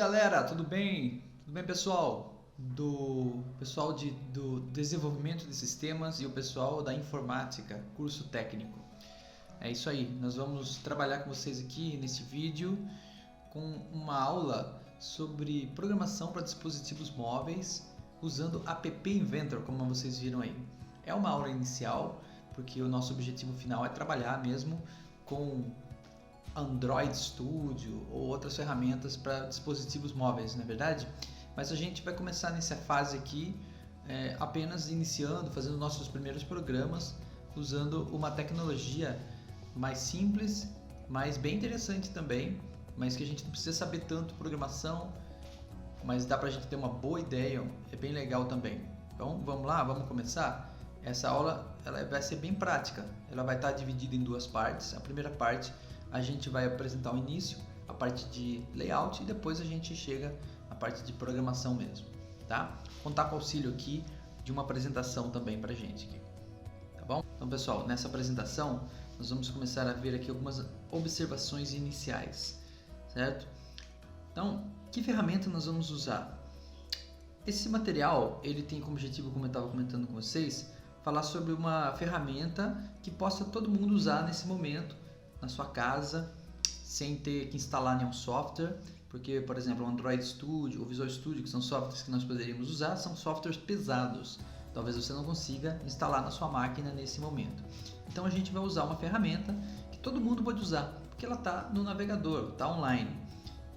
galera, tudo bem? Tudo bem, pessoal? Do desenvolvimento de sistemas e o pessoal da informática, curso técnico. É isso aí, nós vamos trabalhar com vocês aqui nesse vídeo com uma aula sobre programação para dispositivos móveis usando App Inventor, como vocês viram aí. É uma aula inicial, porque o nosso objetivo final é trabalhar mesmo com Android Studio ou outras ferramentas para dispositivos móveis, não é verdade? Mas a gente vai começar nessa fase aqui apenas iniciando, fazendo nossos primeiros programas, usando uma tecnologia mais simples, mas bem interessante também, mas que a gente não precisa saber tanto programação, mas dá para a gente ter uma boa ideia, é bem legal também. Então vamos lá, vamos começar? Essa aula ela vai ser bem prática, ela vai estar dividida em duas partes. A primeira parte a gente vai apresentar o início, a parte de layout, e depois a gente chega à parte de programação mesmo, tá? Contar com o auxílio aqui de uma apresentação também pra gente aqui, tá bom? Então pessoal, nessa apresentação nós vamos começar a ver aqui algumas observações iniciais, certo? Então, que ferramenta nós vamos usar? Esse material, ele tem como objetivo, como eu estava comentando com vocês, falar sobre uma ferramenta que possa todo mundo usar nesse momento, na sua casa, sem ter que instalar nenhum software, porque, por exemplo, o Android Studio, o Visual Studio, que são softwares que nós poderíamos usar, são softwares pesados. Talvez você não consiga instalar na sua máquina nesse momento. Então a gente vai usar uma ferramenta que todo mundo pode usar, porque ela está no navegador, está online.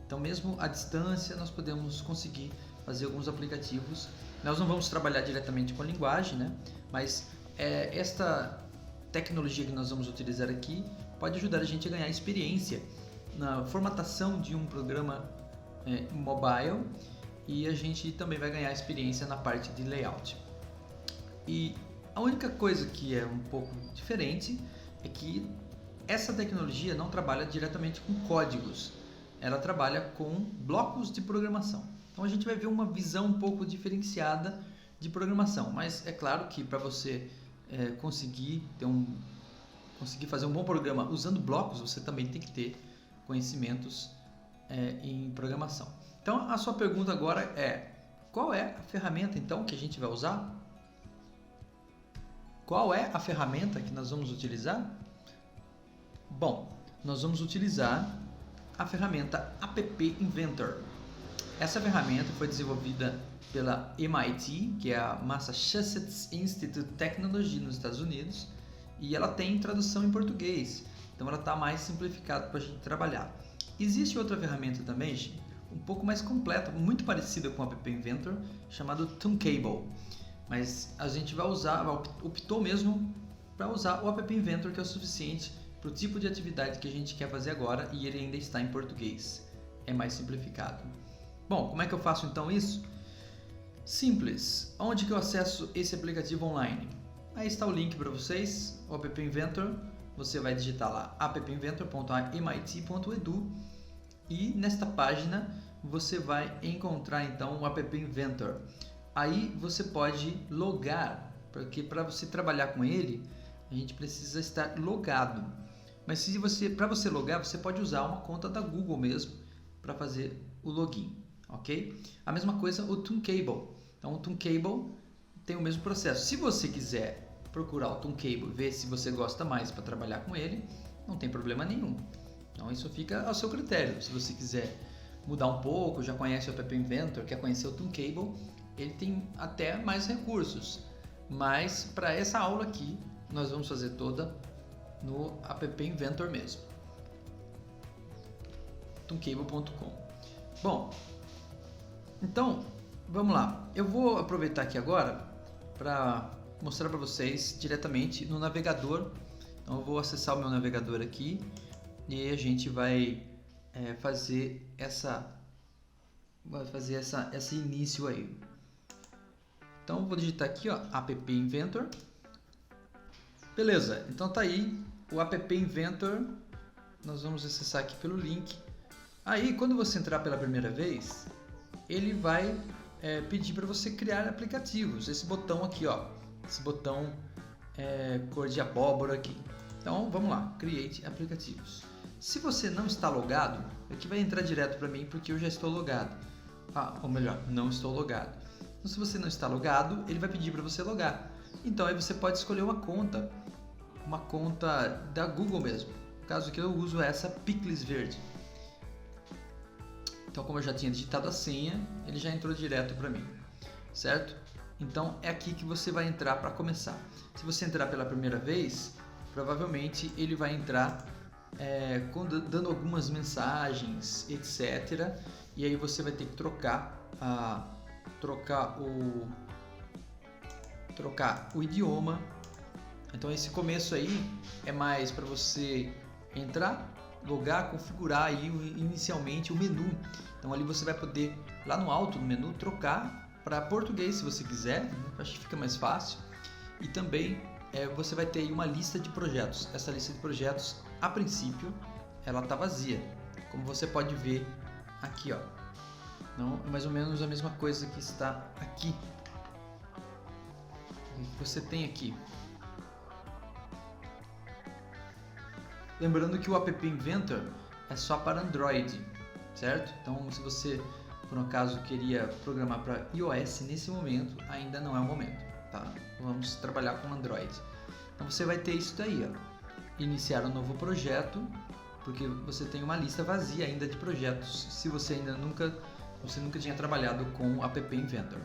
Então mesmo à distância nós podemos conseguir fazer alguns aplicativos. Nós não vamos trabalhar diretamente com a linguagem, né? Mas esta tecnologia que nós vamos utilizar aqui pode ajudar a gente a ganhar experiência na formatação de um programa mobile, e a gente também vai ganhar experiência na parte de layout. E a única coisa que é um pouco diferente é que essa tecnologia não trabalha diretamente com códigos, ela trabalha com blocos de programação. Então a gente vai ver uma visão um pouco diferenciada de programação, mas é claro que para você conseguir fazer um bom programa usando blocos, você também tem que ter conhecimentos em programação. Então a sua pergunta agora é: qual é a ferramenta então que a gente vai usar? Qual é a ferramenta que nós vamos utilizar? Bom, nós vamos utilizar a ferramenta App Inventor. Essa ferramenta foi desenvolvida pela MIT, que é a Massachusetts Institute of Technology nos Estados Unidos, e ela tem tradução em português, então ela está mais simplificada para a gente trabalhar. Existe outra ferramenta também, um pouco mais completa, muito parecida com o App Inventor, chamado Tuncable, mas a gente optou mesmo para usar o App Inventor, que é o suficiente para o tipo de atividade que a gente quer fazer agora, e ele ainda está em português, é mais simplificado. Bom, como é que eu faço então isso? Simples. Onde que eu acesso esse aplicativo online? Aí está o link para vocês, o App Inventor. Você vai digitar lá appinventor.mit.edu, e nesta página você vai encontrar então o App Inventor. Aí você pode logar, porque para você trabalhar com ele a gente precisa estar logado. Mas para você logar, você pode usar uma conta da Google mesmo para fazer o login, ok? A mesma coisa o Tuncable. Então o Tuncable tem o mesmo processo. Se você quiser procurar o Tuncable, ver se você gosta mais para trabalhar com ele, não tem problema nenhum. Então isso fica ao seu critério. Se você quiser mudar um pouco, já conhece o App Inventor, quer conhecer o Tuncable, ele tem até mais recursos. Mas para essa aula aqui, nós vamos fazer toda no App Inventor mesmo. Tuncable.com. Bom, então vamos lá. Eu vou aproveitar aqui agora para mostrar para vocês diretamente no navegador. Então eu vou acessar o meu navegador aqui e a gente vai fazer esse início aí. Então vou digitar aqui, ó, App Inventor. Beleza, então tá aí o App Inventor. Nós vamos acessar aqui pelo link. Aí quando você entrar pela primeira vez, ele vai pedir para você criar aplicativos. Esse botão aqui, ó, esse botão cor de abóbora aqui. Então vamos lá, Create Aplicativos. Se você não está logado, aqui vai entrar direto para mim porque eu já estou logado. Ou melhor, não estou logado. Então, se você não está logado, ele vai pedir para você logar. Então aí você pode escolher uma conta da Google mesmo. No caso que eu uso essa Picles Verde. Então, como eu já tinha digitado a senha, ele já entrou direto para mim, certo? Então é aqui que você vai entrar para começar. Se você entrar pela primeira vez, provavelmente ele vai entrar dando algumas mensagens, etc. E aí você vai ter que trocar o idioma. Então esse começo aí é mais para você entrar, logar, configurar aí inicialmente o menu. Então ali você vai poder, lá no alto do menu, trocar para português se você quiser, acho que fica mais fácil. E também você vai ter aí uma lista de projetos. Essa lista de projetos, a princípio, ela está vazia, como você pode ver aqui, ó. Não, é mais ou menos a mesma coisa que está aqui. Você tem aqui. Lembrando que o App Inventor é só para Android, certo? Então, se você, por um acaso, queria programar para iOS, nesse momento, ainda não é o momento, tá? Vamos trabalhar com Android. Então, você vai ter isso daí, ó. Iniciar um novo projeto, porque você tem uma lista vazia ainda de projetos, se você ainda nunca tinha trabalhado com o App Inventor.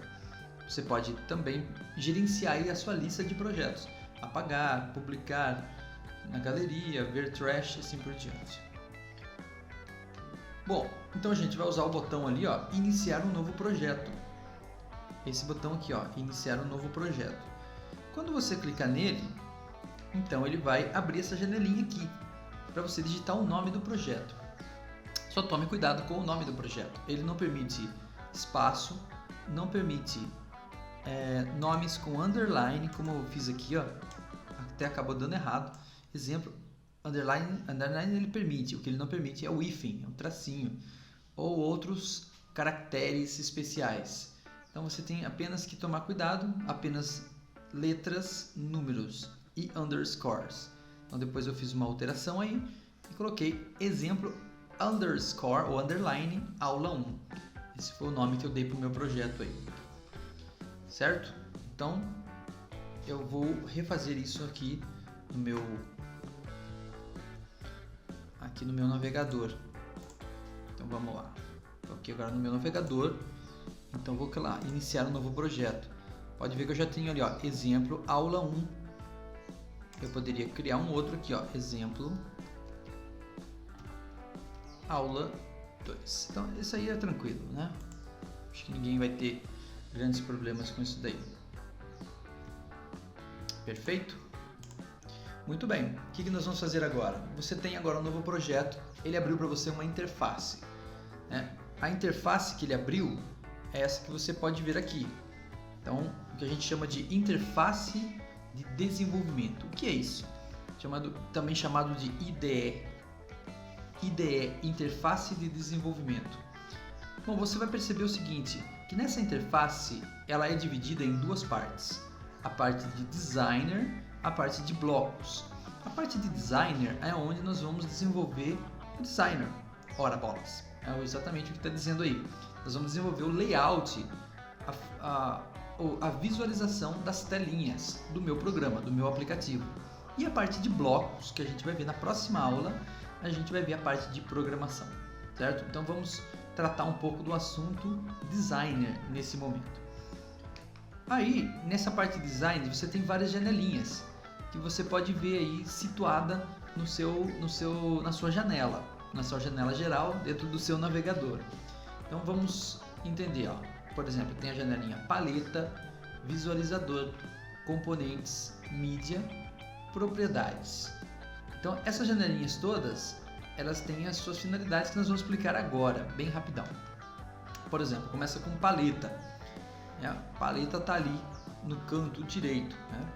Você pode também gerenciar aí a sua lista de projetos, apagar, publicar na galeria, ver trash e assim por diante. Bom, então a gente vai usar o botão ali, ó, iniciar um novo projeto. Esse botão aqui, ó, iniciar um novo projeto. Quando você clicar nele, então ele vai abrir essa janelinha aqui para você digitar o nome do projeto. Só tome cuidado com o nome do projeto. Ele não permite espaço, não permite nomes com underline, como eu fiz aqui, ó. Até acabou dando errado. Exemplo, underline ele permite. O que ele não permite é o hífen, é um tracinho, ou outros caracteres especiais. Então você tem apenas que tomar cuidado, apenas letras, números e underscores. Então depois eu fiz uma alteração aí e coloquei exemplo underscore ou underline aula 1. Esse foi o nome que eu dei para o meu projeto aí, certo? Então eu vou refazer isso aqui no meu navegador. Então vamos lá. Estou aqui agora no meu navegador. Então vou lá, iniciar um novo projeto. Pode ver que eu já tenho ali, ó, exemplo aula 1. Eu poderia criar um outro aqui, ó, exemplo aula 2. Então isso aí é tranquilo, né? Acho que ninguém vai ter grandes problemas com isso daí. Perfeito? Muito bem. O que nós vamos fazer agora? Você tem agora um novo projeto. Ele abriu para você uma interface, né? A interface que ele abriu é essa que você pode ver aqui. Então, o que a gente chama de interface de desenvolvimento. O que é isso? Também chamado de IDE. IDE, Interface de Desenvolvimento. Bom, você vai perceber o seguinte, que nessa interface ela é dividida em duas partes. A parte de designer, a parte de blocos. A parte de designer é onde nós vamos desenvolver o designer. Ora bolas, é exatamente o que está dizendo aí. Nós vamos desenvolver o layout, a visualização das telinhas do meu programa, do meu aplicativo. E a parte de blocos, que a gente vai ver na próxima aula, a gente vai ver a parte de programação, certo? Então vamos tratar um pouco do assunto designer nesse momento. Aí, nessa parte de design, você tem várias janelinhas que você pode ver aí situada na sua janela geral dentro do seu navegador. Então vamos entender, ó. Por exemplo, tem a janelinha paleta, visualizador, componentes, mídia, propriedades. Então essas janelinhas todas, elas têm as suas finalidades que nós vamos explicar agora, bem rapidão. Por exemplo, começa com paleta. A paleta está ali no canto direito, né?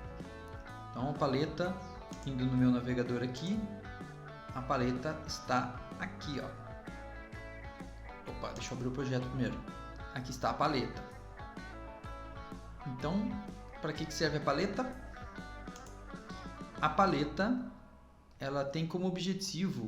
Então a paleta, indo no meu navegador aqui, a paleta está aqui, ó. Opa, deixa eu abrir o projeto primeiro. Aqui está a paleta. Então, para que serve a paleta? A paleta, ela tem como objetivo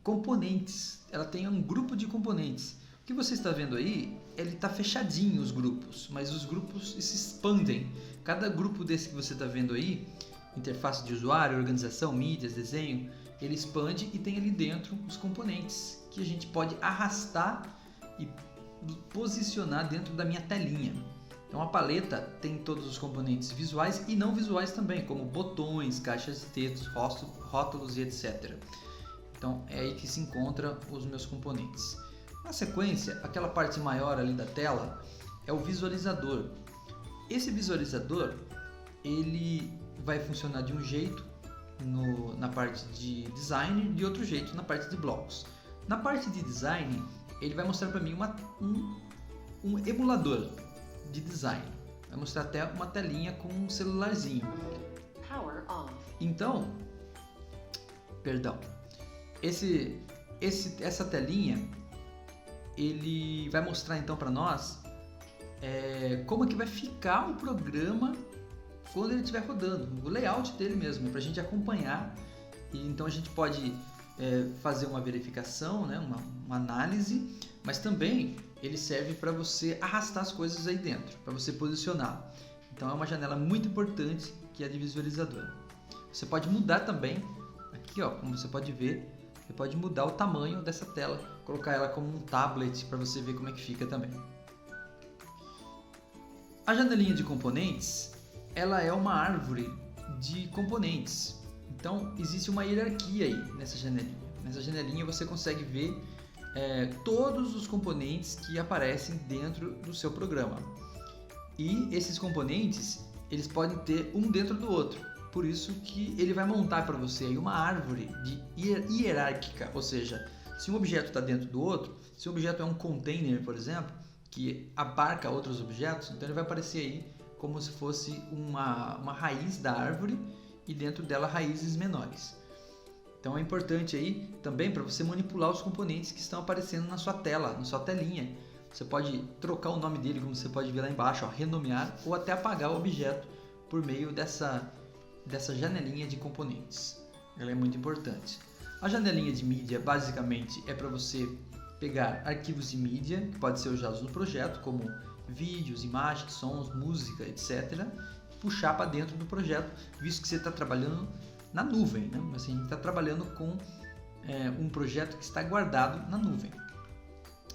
componentes. Ela tem um grupo de componentes. O que você está vendo aí, ele está fechadinho os grupos, mas os grupos se expandem. Cada grupo desse que você está vendo aí, interface de usuário, organização, mídias, desenho, ele expande e tem ali dentro os componentes que a gente pode arrastar e posicionar dentro da minha telinha. Então a paleta tem todos os componentes visuais e não visuais também, como botões, caixas de texto, rótulos e etc. Então é aí que se encontram os meus componentes. Na sequência, aquela parte maior ali da tela é o visualizador. Esse visualizador ele vai funcionar de um jeito na parte de design e de outro jeito na parte de blocos. Na parte de design, ele vai mostrar para mim um emulador de design. Vai mostrar até uma telinha com um celularzinho. Power off. Então, essa telinha ele vai mostrar então para nós como é que vai ficar o programa quando ele estiver rodando, o layout dele mesmo, para a gente acompanhar. E então a gente pode fazer uma verificação, né, uma análise, mas também ele serve para você arrastar as coisas aí dentro, para você posicionar. Então é uma janela muito importante que é a de visualizador. Você pode mudar também, aqui ó, como você pode ver, você pode mudar o tamanho dessa tela, colocar ela como um tablet para você ver como é que fica também. A janelinha de componentes, ela é uma árvore de componentes. Então existe uma hierarquia aí nessa janelinha. Nessa janelinha você consegue ver todos os componentes que aparecem dentro do seu programa. E esses componentes, eles podem ter um dentro do outro. Por isso que ele vai montar para você aí uma árvore hierárquica, ou seja, se um objeto está dentro do outro, se o objeto é um container, por exemplo, que abarca outros objetos, então ele vai aparecer aí como se fosse uma raiz da árvore e dentro dela raízes menores. Então é importante aí também para você manipular os componentes que estão aparecendo na sua tela, na sua telinha. Você pode trocar o nome dele, como você pode ver lá embaixo, ó, renomear, ou até apagar o objeto por meio dessa janelinha de componentes. Ela é muito importante. A janelinha de mídia basicamente é para você pegar arquivos de mídia que podem ser usados no projeto, como vídeos, imagens, sons, música, etc. Puxar para dentro do projeto, visto que você está trabalhando na nuvem, né? Assim, a gente está trabalhando com um projeto que está guardado na nuvem.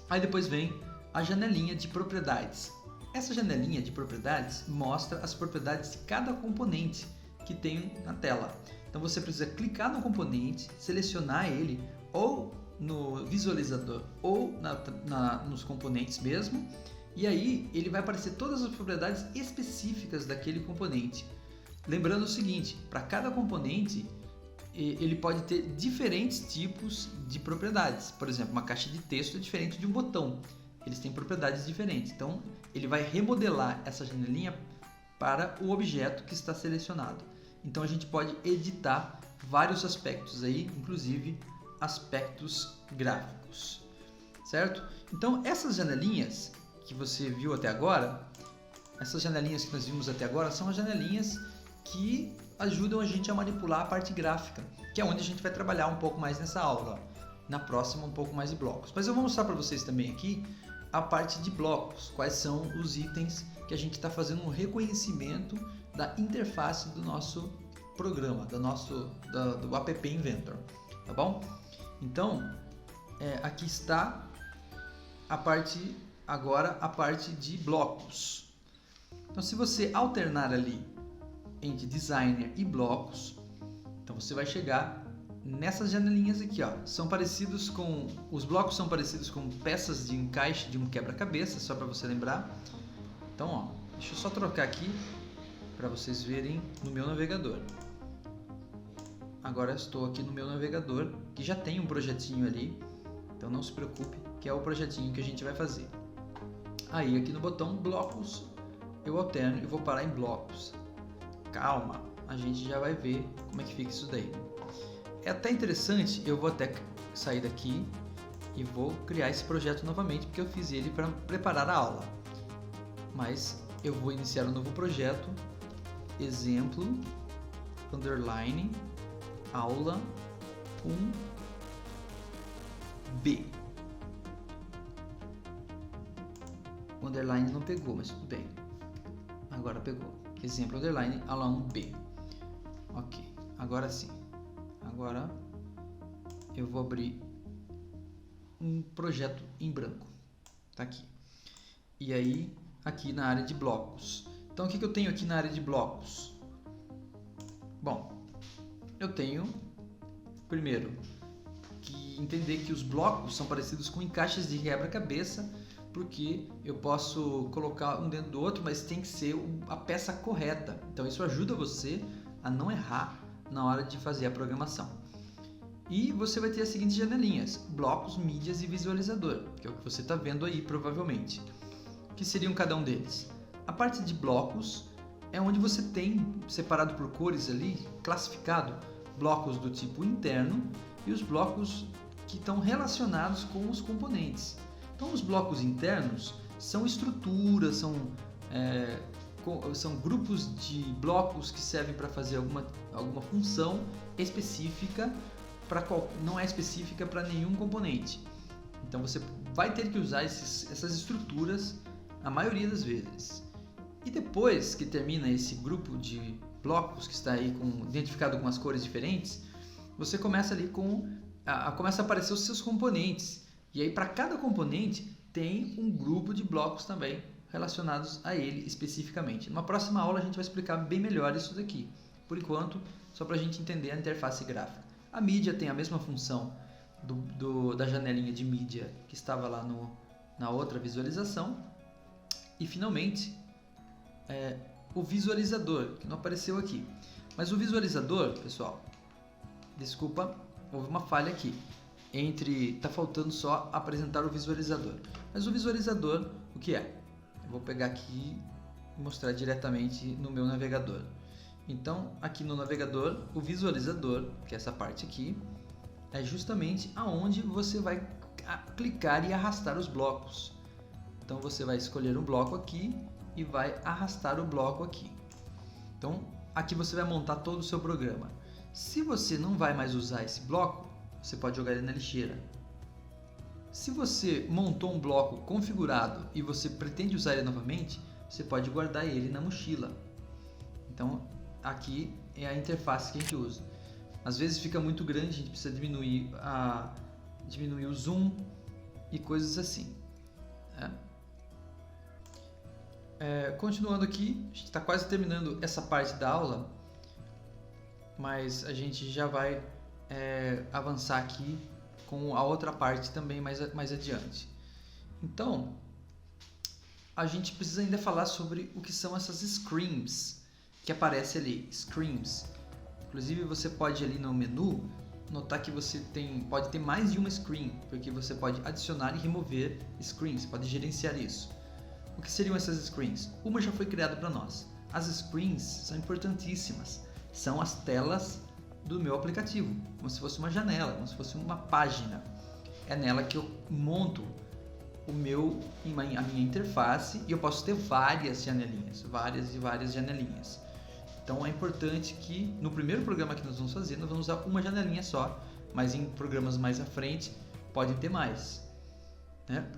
Aí depois vem a janelinha de propriedades. Essa janelinha de propriedades mostra as propriedades de cada componente que tem na tela. Então você precisa clicar no componente, selecionar ele ou no visualizador ou nos componentes mesmo, e aí ele vai aparecer todas as propriedades específicas daquele componente. Lembrando o seguinte, para cada componente ele pode ter diferentes tipos de propriedades. Por exemplo, uma caixa de texto é diferente de um botão, eles têm propriedades diferentes. Então ele vai remodelar essa janelinha para o objeto que está selecionado. Então a gente pode editar vários aspectos aí, inclusive aspectos gráficos, certo? Então essas janelinhas que você viu até agora, essas janelinhas que nós vimos até agora são as janelinhas que ajudam a gente a manipular a parte gráfica, que é onde a gente vai trabalhar um pouco mais nessa aula. Na próxima um pouco mais de blocos. Mas eu vou mostrar para vocês também aqui a parte de blocos, quais são os itens que a gente está fazendo um reconhecimento da interface do nosso programa, do App Inventor, tá bom? Então, aqui está a parte de blocos. Então, se você alternar ali entre designer e blocos, então você vai chegar nessas janelinhas aqui, ó. Os blocos são parecidos com peças de encaixe de um quebra-cabeça, só para você lembrar. Então, ó, deixa eu só trocar aqui para vocês verem no meu navegador. Agora estou aqui no meu navegador, que já tem um projetinho ali, então não se preocupe, que é o projetinho que a gente vai fazer. Aí aqui no botão blocos, eu alterno e vou parar em blocos. Calma, a gente já vai ver como é que fica isso daí. É até interessante, eu vou até sair daqui e vou criar esse projeto novamente, porque eu fiz ele para preparar a aula. Mas eu vou iniciar um novo projeto, exemplo, underline, aula um B. O underline não pegou, mas tudo bem. Agora pegou. Exemplo, underline, along B. Ok, agora sim. Agora eu vou abrir um projeto em branco. Tá aqui. E aí, aqui na área de blocos. Então, o que eu tenho aqui na área de blocos? Bom, eu tenho, primeiro, que entender que os blocos são parecidos com encaixes de quebra-cabeça, porque eu posso colocar um dentro do outro, mas tem que ser a peça correta. Então, isso ajuda você a não errar na hora de fazer a programação. E você vai ter as seguintes janelinhas: blocos, mídias e visualizador, que é o que você está vendo aí provavelmente. O que seriam cada um deles? A parte de blocos é onde você tem separado por cores ali, classificado, blocos do tipo interno e os blocos que estão relacionados com os componentes. Então, os blocos internos são estruturas, são grupos de blocos que servem para fazer alguma função específica, não é específica para nenhum componente. Então, você vai ter que usar essas estruturas a maioria das vezes. E depois que termina esse grupo de blocos que está aí identificado com as cores diferentes, você começa ali começa a aparecer os seus componentes. E aí, para cada componente, tem um grupo de blocos também relacionados a ele especificamente. Numa próxima aula, a gente vai explicar bem melhor isso daqui. Por enquanto, só para a gente entender a interface gráfica. A mídia tem a mesma função da janelinha de mídia que estava lá na outra visualização. E, finalmente, o visualizador, que não apareceu aqui. Mas o visualizador, pessoal, desculpa, houve uma falha aqui. Tá faltando só apresentar o visualizador. Mas o visualizador, o que é? Eu vou pegar aqui e mostrar diretamente no meu navegador. Então, aqui no navegador, o visualizador, que é essa parte aqui, é justamente aonde você vai clicar e arrastar os blocos. Então, você vai escolher um bloco aqui e vai arrastar o bloco aqui. Então, aqui você vai montar todo o seu programa. Se você não vai mais usar esse bloco, você pode jogar ele na lixeira. Se você montou um bloco configurado e você pretende usar ele novamente, você pode guardar ele na mochila. Então, aqui é a interface que a gente usa. Às vezes fica muito grande, a gente precisa diminuir o zoom e coisas assim. Continuando aqui, a gente está quase terminando essa parte da aula, mas a gente já vai avançar aqui com a outra parte também mais adiante. Então, a gente precisa ainda falar sobre o que são essas screens que aparecem ali, screens. Inclusive, você pode ali no menu notar que você pode ter mais de uma screen, porque você pode adicionar e remover screens, você pode gerenciar isso. O que seriam essas screens? Uma já foi criada para nós. As screens são importantíssimas, são as telas do meu aplicativo, como se fosse uma janela, como se fosse uma página. É nela que eu monto a minha interface e eu posso ter várias janelinhas, várias janelinhas. Então é importante que no primeiro programa que nós vamos fazer, nós vamos usar uma janelinha só, mas em programas mais à frente podem ter mais, né?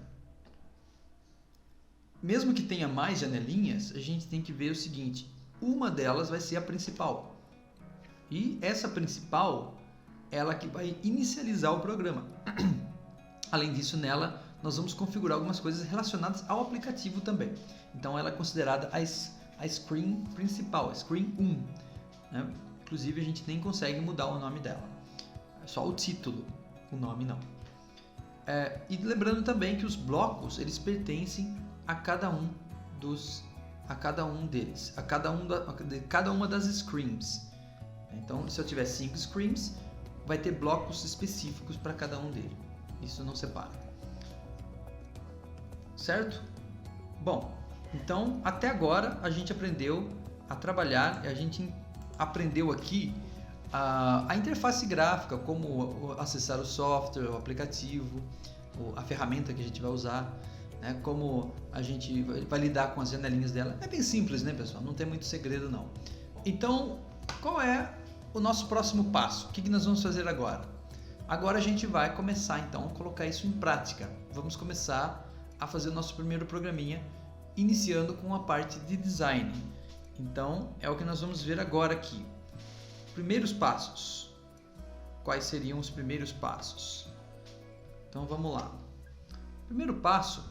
Mesmo que tenha mais janelinhas, a gente tem que ver o seguinte: uma delas vai ser a principal. E essa principal, ela que vai inicializar o programa. Além disso, nela nós vamos configurar algumas coisas relacionadas ao aplicativo também. Então ela é considerada a screen principal, a screen 1. Né? Inclusive a gente nem consegue mudar o nome dela. É só o título, o nome não. E lembrando também que os blocos, eles pertencem a cada um deles, cada uma das screens. Então, se eu tiver 5 screens, vai ter blocos específicos para cada um deles. Isso não separa. Certo? Bom, então até agora a gente aprendeu a trabalhar, a gente aprendeu aqui a interface gráfica, como acessar o software, o aplicativo, a ferramenta que a gente vai usar, né? Como a gente vai lidar com as janelinhas dela. É bem simples, né, pessoal? Não tem muito segredo, não. Então, qual é o nosso próximo passo? O que nós vamos fazer agora? agora a gente vai começar então a colocar isso em prática. Vamos começar a fazer o nosso primeiro programinha, iniciando com a parte de design. Então é o que nós vamos ver agora aqui. Primeiros passos. Quais seriam os primeiros passos? Então vamos lá. O primeiro passo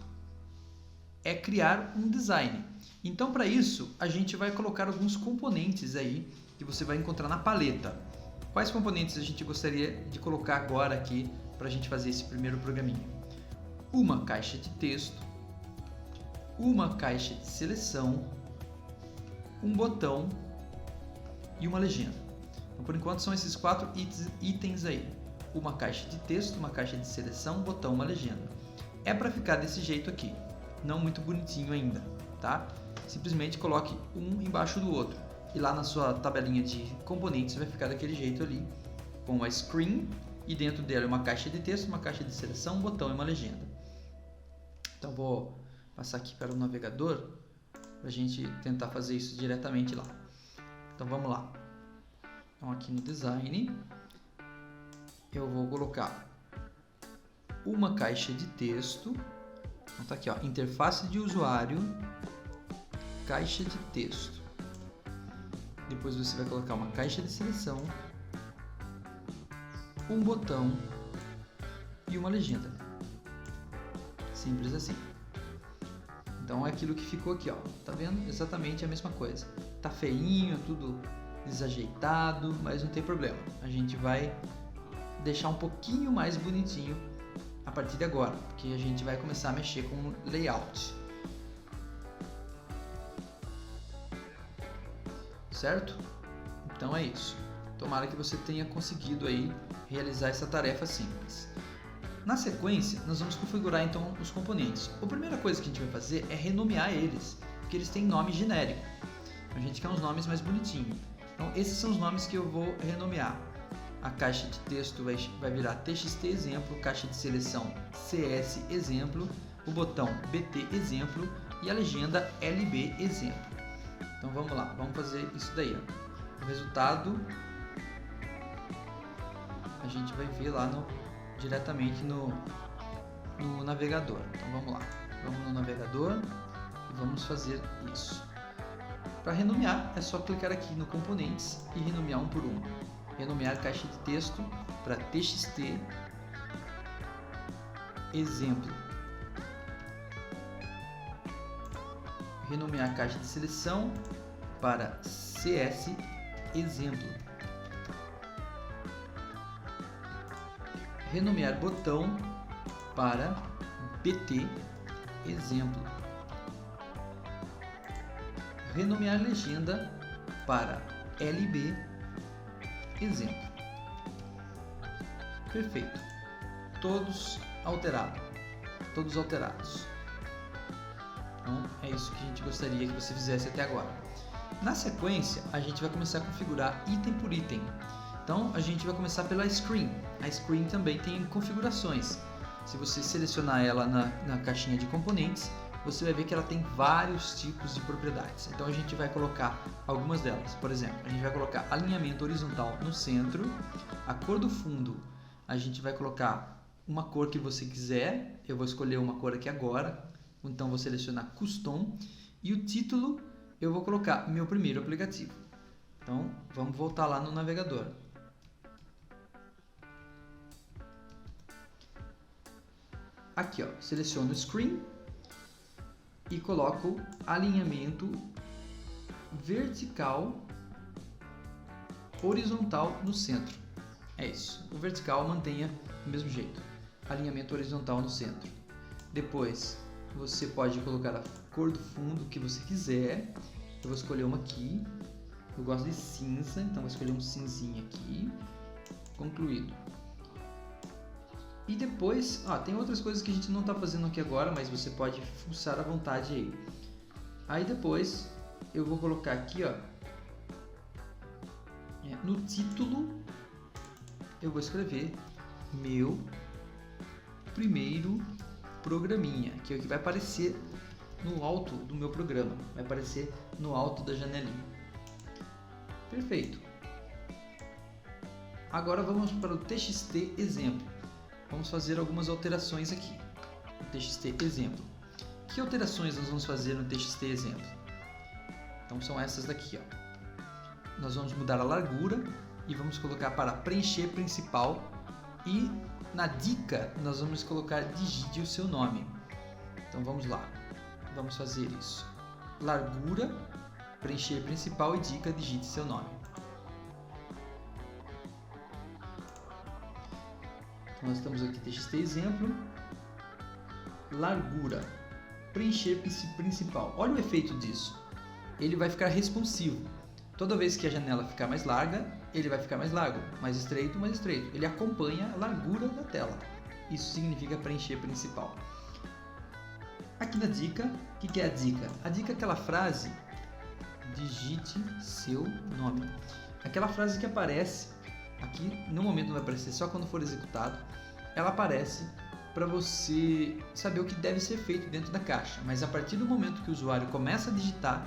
é criar um design. Então para isso a gente vai colocar alguns componentes aí que você vai encontrar na paleta. Quais componentes a gente gostaria de colocar agora aqui para a gente fazer esse primeiro programinha? Uma caixa de texto, uma caixa de seleção, um botão e uma legenda. Então, por enquanto são esses 4 itens aí. Uma caixa de texto, uma caixa de seleção, um botão, uma legenda. É para ficar desse jeito aqui, não muito bonitinho ainda, tá? Simplesmente coloque um embaixo do outro. E lá na sua tabelinha de componentes vai ficar daquele jeito ali, com a screen e dentro dela uma caixa de texto, uma caixa de seleção, um botão e uma legenda. Então vou passar aqui para o navegador para a gente tentar fazer isso diretamente lá. Então vamos lá. Então aqui no design eu vou colocar uma caixa de texto. Então tá aqui, ó, interface de usuário, caixa de texto. Depois você vai colocar uma caixa de seleção, um botão e uma legenda. Simples assim. Então é aquilo que ficou aqui, ó. Tá vendo? Exatamente a mesma coisa. Tá feinho, tudo desajeitado, mas não tem problema. A gente vai deixar um pouquinho mais bonitinho a partir de agora, porque a gente vai começar a mexer com o layout. Certo? Então é isso. Tomara que você tenha conseguido aí realizar essa tarefa simples. Na sequência, nós vamos configurar então os componentes. A primeira coisa que a gente vai fazer é renomear eles, porque eles têm nome genérico. A gente quer uns nomes mais bonitinhos. Então esses são os nomes que eu vou renomear. A caixa de texto vai virar TXT exemplo, caixa de seleção CS exemplo, o botão BT exemplo e a legenda LB exemplo. Então vamos lá, vamos fazer isso daí. Ó. O resultado a gente vai ver lá diretamente no navegador. Então vamos lá, vamos no navegador e vamos fazer isso. Para renomear é só clicar aqui no componentes e renomear um por um. Renomear caixa de texto para TXT exemplo. Renomear caixa de seleção para CS exemplo. Renomear botão para BT exemplo. Renomear legenda para LB exemplo. Perfeito. Todos alterados. Então é isso que a gente gostaria que você fizesse até agora. Na sequência, a gente vai começar a configurar item por item. Então a gente vai começar pela screen. A screen também tem configurações. Se você selecionar ela na caixinha de componentes, você vai ver que ela tem vários tipos de propriedades. Então a gente vai colocar algumas delas. Por exemplo, a gente vai colocar alinhamento horizontal no centro, a cor do fundo, a gente vai colocar uma cor que você quiser. Eu vou escolher uma cor aqui agora, então vou selecionar Custom e o título eu vou colocar meu primeiro aplicativo. Então vamos voltar lá no navegador. Aqui, ó, seleciono o Screen e coloco alinhamento vertical horizontal no centro. É isso. O vertical mantenha do mesmo jeito. Alinhamento horizontal no centro. Depois você pode colocar a cor do fundo que você quiser. Eu vou escolher uma aqui. Eu gosto de cinza, então vou escolher um cinzinha aqui. Concluído. E depois, tem outras coisas que a gente não está fazendo aqui agora, mas você pode fuçar à vontade aí. Aí depois eu vou colocar aqui, ó, no título eu vou escrever meu primeiro programinha, que é o que vai aparecer no alto do meu programa, vai aparecer no alto da janelinha. Perfeito. Agora vamos para o TXT exemplo. Vamos fazer algumas alterações aqui. O TXT exemplo. Que alterações nós vamos fazer no TXT exemplo? Então são essas daqui, ó. Nós vamos mudar a largura e vamos colocar para preencher principal, e na dica nós vamos colocar digite o seu nome. Então vamos lá. Vamos fazer isso. Largura, preencher principal e dica, digite seu nome. Então nós estamos aqui TXT exemplo. Largura, preencher principal. Olha o efeito disso. Ele vai ficar responsivo. Toda vez que a janela ficar mais larga, ele vai ficar mais largo, mais estreito, mais estreito. Ele acompanha a largura da tela. Isso significa preencher principal. Aqui na dica, o que é a dica? A dica é aquela frase, digite seu nome. Aquela frase que aparece aqui, no momento não vai aparecer, só quando for executado, ela aparece para você saber o que deve ser feito dentro da caixa. Mas a partir do momento que o usuário começa a digitar,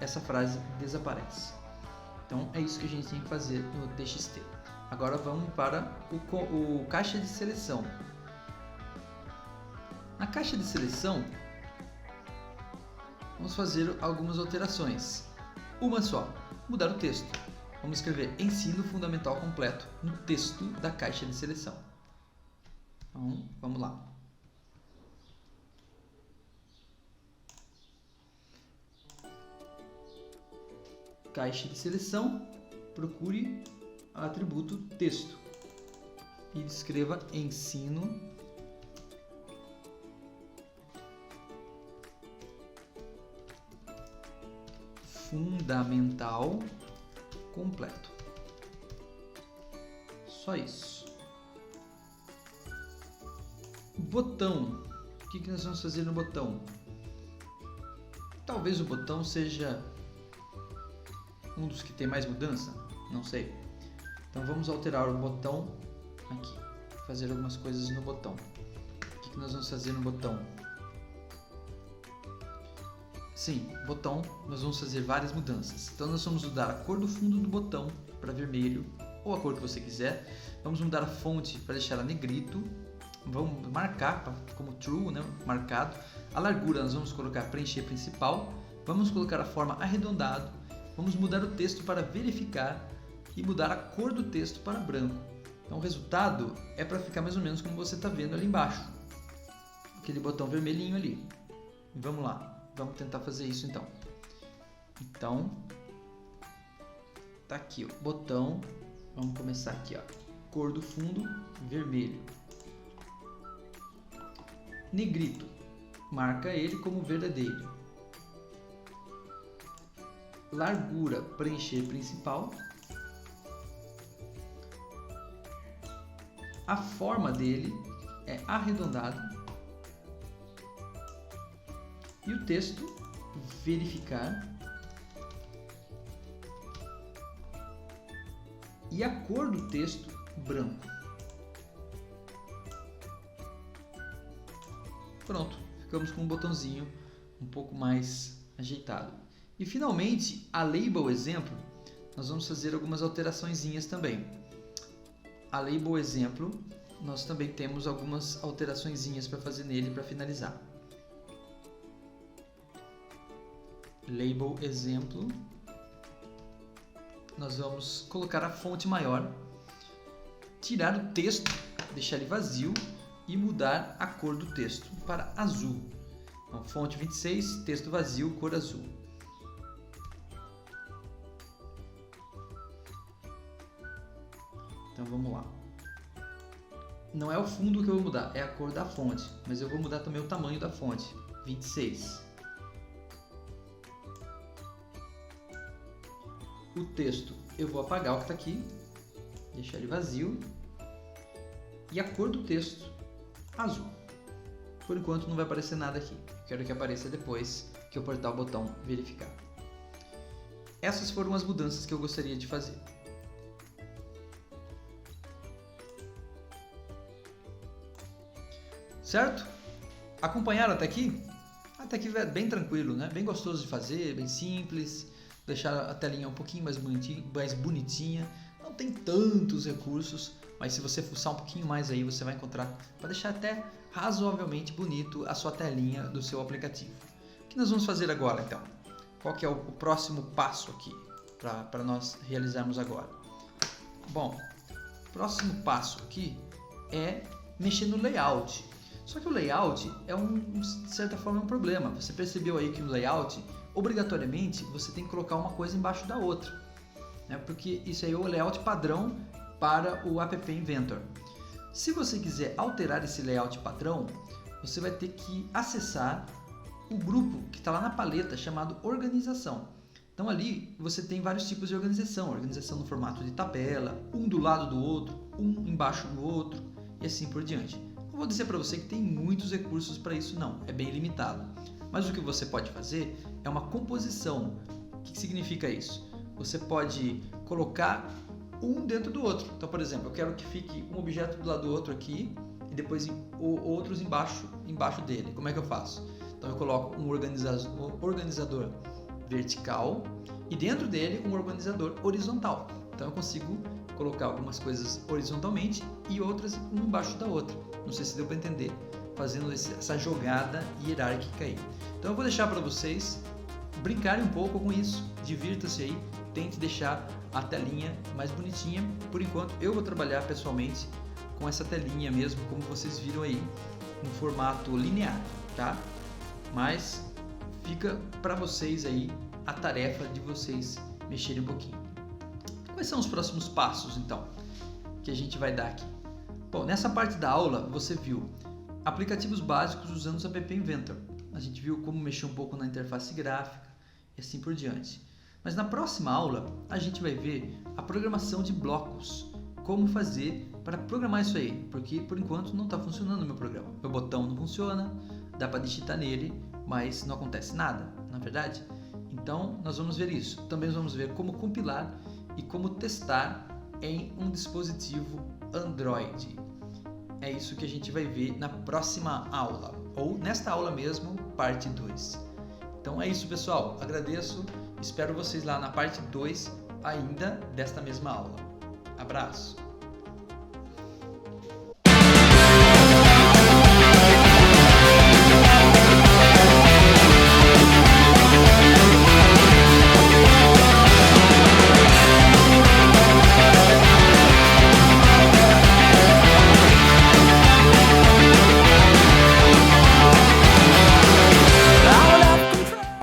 essa frase desaparece. Então é isso que a gente tem que fazer no TXT. Agora vamos para o caixa de seleção. Na caixa de seleção, vamos fazer algumas alterações. Uma só, mudar o texto. Vamos escrever ensino fundamental completo no texto da caixa de seleção. Então, vamos lá. Caixa de seleção, procure o atributo texto e escreva ensino fundamental completo. Só isso. Botão. O que nós vamos fazer no botão? Talvez o botão seja um dos que tem mais mudança, não sei. Então vamos alterar o botão aqui, fazer algumas coisas no botão. O que nós vamos fazer no botão? Sim, botão, nós vamos fazer várias mudanças. Então nós vamos mudar a cor do fundo do botão para vermelho, ou a cor que você quiser. Vamos mudar a fonte para deixar ela negrito. Vamos marcar como true, né, marcado. A largura nós vamos colocar preencher principal. Vamos colocar a forma arredondado. Vamos mudar o texto para verificar e mudar a cor do texto para branco. Então o resultado é para ficar mais ou menos como você está vendo ali embaixo. Aquele botão vermelhinho ali. Vamos lá, vamos tentar fazer isso então. Então, tá aqui o botão. Vamos começar aqui, ó. Cor do fundo, vermelho. Negrito, marca ele como verdadeiro. Largura, preencher principal. A forma dele é arredondado. E o texto, verificar. E a cor do texto, branco. Pronto, ficamos com um botãozinho um pouco mais ajeitado. E finalmente, a label exemplo, nós vamos fazer algumas alteraçõezinhas também. A label exemplo, nós também temos algumas alteraçõezinhas para fazer nele para finalizar. Label exemplo, nós vamos colocar a fonte maior, tirar o texto, deixar ele vazio e mudar a cor do texto para azul. Então, fonte 26, texto vazio, cor azul. Então vamos lá. Não é o fundo que eu vou mudar, é a cor da fonte, mas eu vou mudar também o tamanho da fonte, 26. O texto eu vou apagar o que está aqui, deixar ele vazio. E a cor do texto, azul. Por enquanto não vai aparecer nada aqui, quero que apareça depois que eu apertar o botão verificar. Essas foram as mudanças que eu gostaria de fazer. Certo? Acompanharam até aqui? Até aqui é bem tranquilo, né? Bem gostoso de fazer, bem simples. Deixar a telinha um pouquinho mais bonitinha. Não não tem tantos recursos, mas se você fuçar um pouquinho mais aí, você vai encontrar para deixar até razoavelmente bonito a sua telinha do seu aplicativo. O que nós vamos fazer agora então? Qual que é o próximo passo aqui para nós realizarmos agora? Bom, o próximo passo aqui é mexer no layout. Só que o layout é de certa forma um problema. Você percebeu aí que no layout, obrigatoriamente, você tem que colocar uma coisa embaixo da outra, né? Porque isso aí é o layout padrão para o App Inventor. Se você quiser alterar esse layout padrão, você vai ter que acessar o grupo que está lá na paleta chamado Organização. Então ali você tem vários tipos de organização no formato de tabela, um do lado do outro, um embaixo do outro e assim por diante. Não vou dizer para você que tem muitos recursos para isso não, é bem limitado. Mas o que você pode fazer é uma composição. O que significa isso? Você pode colocar um dentro do outro. Então, por exemplo, eu quero que fique um objeto do lado do outro aqui e depois outros embaixo dele. Como é que eu faço? Então eu coloco um organizador vertical e dentro dele um organizador horizontal. Então eu consigo colocar algumas coisas horizontalmente e outras uma embaixo da outra. Não sei se deu para entender, fazendo essa jogada hierárquica aí. Então eu vou deixar para vocês brincarem um pouco com isso, divirta-se aí, tente deixar a telinha mais bonitinha. Por enquanto eu vou trabalhar pessoalmente com essa telinha mesmo, como vocês viram aí, no formato linear, tá? Mas fica para vocês aí a tarefa de vocês mexerem um pouquinho. Quais são os próximos passos então que a gente vai dar aqui? Bom, nessa parte da aula você viu aplicativos básicos usando o App Inventor. A gente viu como mexer um pouco na interface gráfica e assim por diante. Mas na próxima aula a gente vai ver a programação de blocos. Como fazer para programar isso aí, porque por enquanto não está funcionando o meu programa. Meu botão não funciona, dá para digitar nele, mas não acontece nada, na verdade? Então nós vamos ver isso. Também vamos ver como compilar e como testar em um dispositivo Android. É isso que a gente vai ver na próxima aula, ou nesta aula mesmo, parte 2. Então é isso, pessoal. Agradeço, espero vocês lá na parte 2 ainda desta mesma aula. Abraço!